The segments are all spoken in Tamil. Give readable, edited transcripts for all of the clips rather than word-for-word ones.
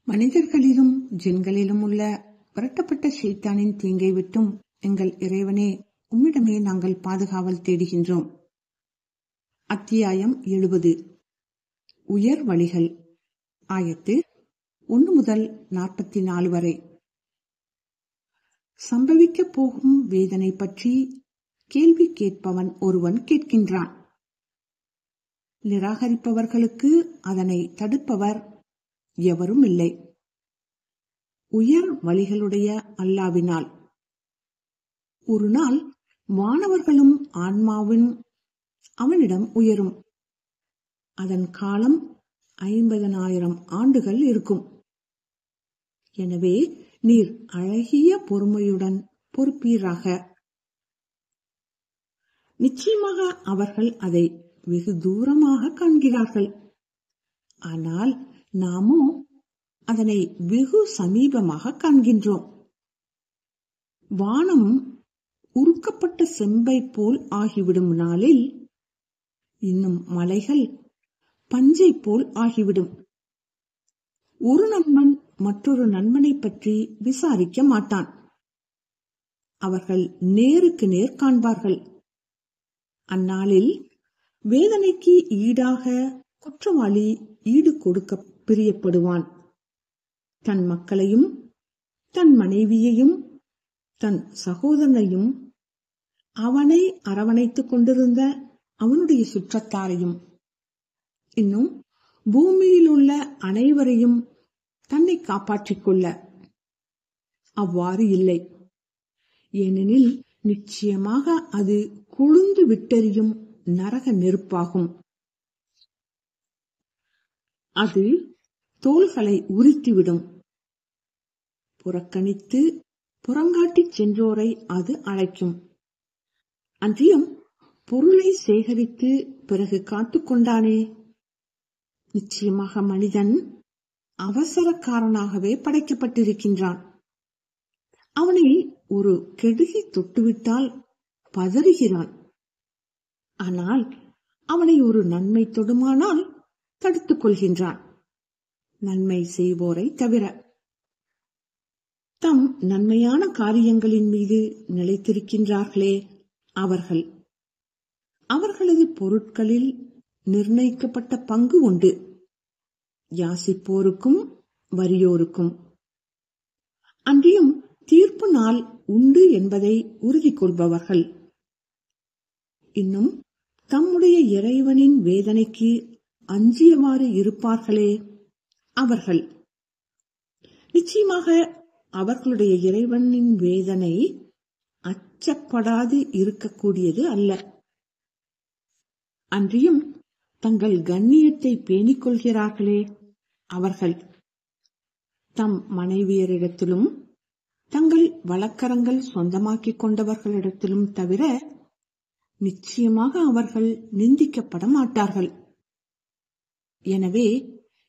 மனிதர்களிலும் ஜின்களிலும் உள்ள விரட்டப்பட்ட ஷைத்தானின் தீங்கை விட்டும் எங்கள் இறைவனே உம்மிடமே நாங்கள் பாதுகாவல் தேடுகின்றோம். அத்தியாயம் 70. உயர் வழிகள். ஆயத்து 1 முதல் 44 வரை. சம்பவிக்கப் போகும் வேதனை பற்றி கேள்வி கேட்பவன் ஒருவன் கேட்கின்றான். நிராகரிப்பவர்களுக்கு அதனை தடுப்பவர் எவரும் இல்லை. உயர் வழிகளுடைய அல்லாவினால். ஒரு நாள் வானவர்களும் ஆன்மாவும் அவனிடம் உயரும். அதன் காலம் 50,000 ஆண்டுகள் இருக்கும். எனவே நீர் அழகிய பொறுமையுடன் பொறுப்பீராக. நிச்சயமாக அவர்கள் அதை வெகு தூரமாக காண்கிறார்கள். ஆனால் நாமோ அதனை வெகு சமீபமாக காண்கின்றோம். வானம் உருக்கப்பட்ட செம்பை போல் ஆகிவிடும் நாளில் இன்னும் மலைகள் பஞ்சை போல் ஆகிவிடும். ஒரு நண்பன் மற்றொரு நண்பனை பற்றி விசாரிக்க மாட்டான். அவர்கள் நேருக்கு நேர் காண்பார்கள். அந்நாளில் வேதனைக்கு ஈடாக குற்றவாளி ஈடு கொடுக்க பிரியப்படுவான். தன் மக்களையும் தன் மனைவியையும் தன் சகோதரனையும் அவனை அரவணைத்துக் கொண்டிருந்த அவனுடைய சுற்றத்தாரையும் இன்னும் பூமியில் உள்ள அனைவரையும் தன்னை காப்பாற்றிக் கொள்ள. அவ்வாறு இல்லை. ஏனெனில் நிச்சயமாக அது கொழுந்து விட்டெறியும் நரக நெருப்பாகும். அது தோள்களை உரித்துவிடும். புறக்கணித்து புறங்காட்டி சென்றோரை அது அழைக்கும். அன்றியும் பொருளை சேகரித்து பிறகு காத்துக்கொண்டானே. நிச்சயமாக மனிதன் அவசரக்காரனாகவே படைக்கப்பட்டிருக்கின்றான். அவனை ஒரு கெடுகி தொட்டுவிட்டால் பதறுகிறான். ஆனால் அவனை ஒரு நன்மை தொடுமானால் தடுத்துக் கொள்கின்றான். நன்மை செய்வோரை தவிர. தம் நன்மையான காரியங்களின் மீது நிலைத்திருக்கின்றார்களே அவர்கள். அவர்களது பொருட்களில் நிர்ணயிக்கப்பட்ட பங்கு உண்டு. யாசிப்போருக்கும் வறியோருக்கும். அன்றியும் தீர்ப்பு நாள் உண்டு என்பதை உறுதி கொள்பவர்கள். இன்னும் தம்முடைய இறைவனின் வேதனைக்கு அஞ்சியவாறு இருப்பார்களே அவர்கள். நிச்சயமாக அவர்களுடைய இறைவனின் வேதனை அச்சப்படாது இருக்கக்கூடியது அல்ல. அன்றியும் தங்கள் கண்ணியத்தை பேணிக் கொள்கிறார்களே அவர்கள். தம் மனைவியரிடத்திலும் தங்கள் வழக்கரங்கள் சொந்தமாக்கிக் கொண்டவர்களிடத்திலும் தவிர நிச்சயமாக அவர்கள் நிந்திக்கப்பட மாட்டார்கள். எனவே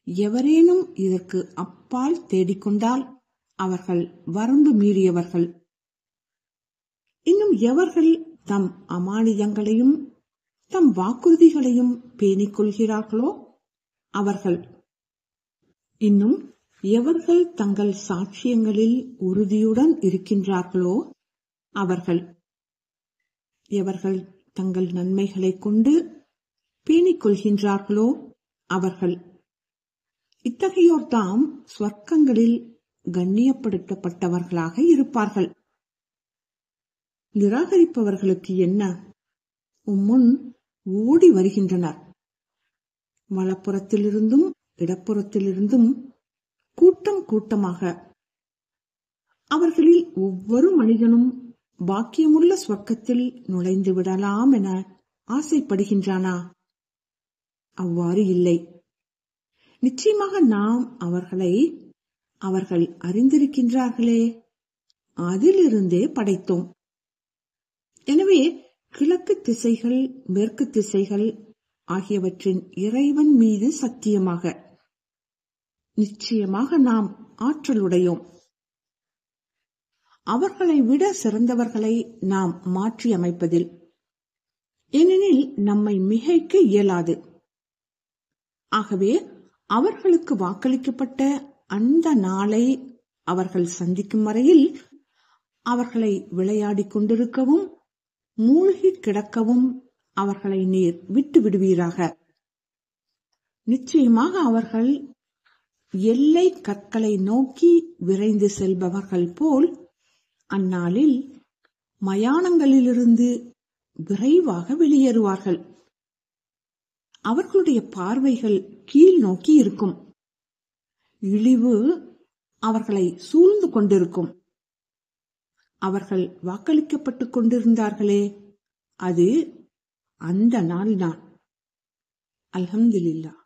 எவரேனும் இதற்கு அப்பால் தேடிக்கொண்டால் அவர்கள் வரம்பு மீறியவர்கள். இன்னும் எவர்கள் தம் அமானிதங்களையும் தம் வாக்குறுதிகளையும் பேணிக் கொள்கிறார்களோ அவர்கள். இன்னும் எவர்கள் தங்கள் சாட்சியங்களில் உறுதியுடன் இருக்கின்றார்களோ அவர்கள். எவர்கள் தங்கள் நன்மைகளை கொண்டு பேணிக் கொள்கின்றார்களோ அவர்கள். இத்தகையோர் தாம் ஸ்வர்க்கங்களில் கண்ணியப்படுத்தப்பட்டவர்களாக இருப்பார்கள். நிராகரிப்பவர்களுக்கு என்ன? உம்முன் ஓடி வருகின்றனர். வலப்புறத்திலிருந்தும் இடப்புறத்திலிருந்தும் கூட்டம் கூட்டமாக. அவர்களில் ஒவ்வொரு மனிதனும் பாக்கியமுள்ள ஸ்வர்க்கத்தில் நுழைந்து விடலாம் என ஆசைப்படுகின்றானா? அவ்வாறு இல்லை. நிச்சயமாக நாம் அவர்களை அவர்கள் அறிந்திருக்கின்றார்களே, அதிலிருந்தே படைத்தோம். எனவே கிழக்கு திசைகள் மேற்கு திசைகள் ஆகியவற்றின் இறைவன் மீது சத்தியமாக நிச்சயமாக நாம் ஆற்றலுடையோம். அவர்களை விட சிறந்தவர்களை நாம் மாற்றி அமைப்பதில். ஏனெனில் நம்மை மிகைக்க இயலாது. ஆகவே அவர்களுக்கு வாக்களிக்கப்பட்ட அந்த நாளை அவர்கள் சந்திக்கும் வரையில் அவர்களை விளையாடிக் கொண்டிருக்கவும் மூழ்கி கிடக்கவும் அவர்களை நீர் விட்டு விடுவீராக. நிச்சயமாக அவர்கள் எல்லை கற்களை நோக்கி விரைந்து செல்பவர்கள் போல் அந்நாளில் மயானங்களிலிருந்து விரைவாக வெளியேறுவார்கள். அவர்களுடைய பார்வைகள் கீழ் நோக்கி இருக்கும். இழிவு அவர்களை சூழ்ந்து கொண்டிருக்கும். அவர்கள் வாக்களிக்கப்பட்டுக் கொண்டிருந்தார்களே, அது அந்த நாள்தான். அல்ஹம்துலில்லாஹ்.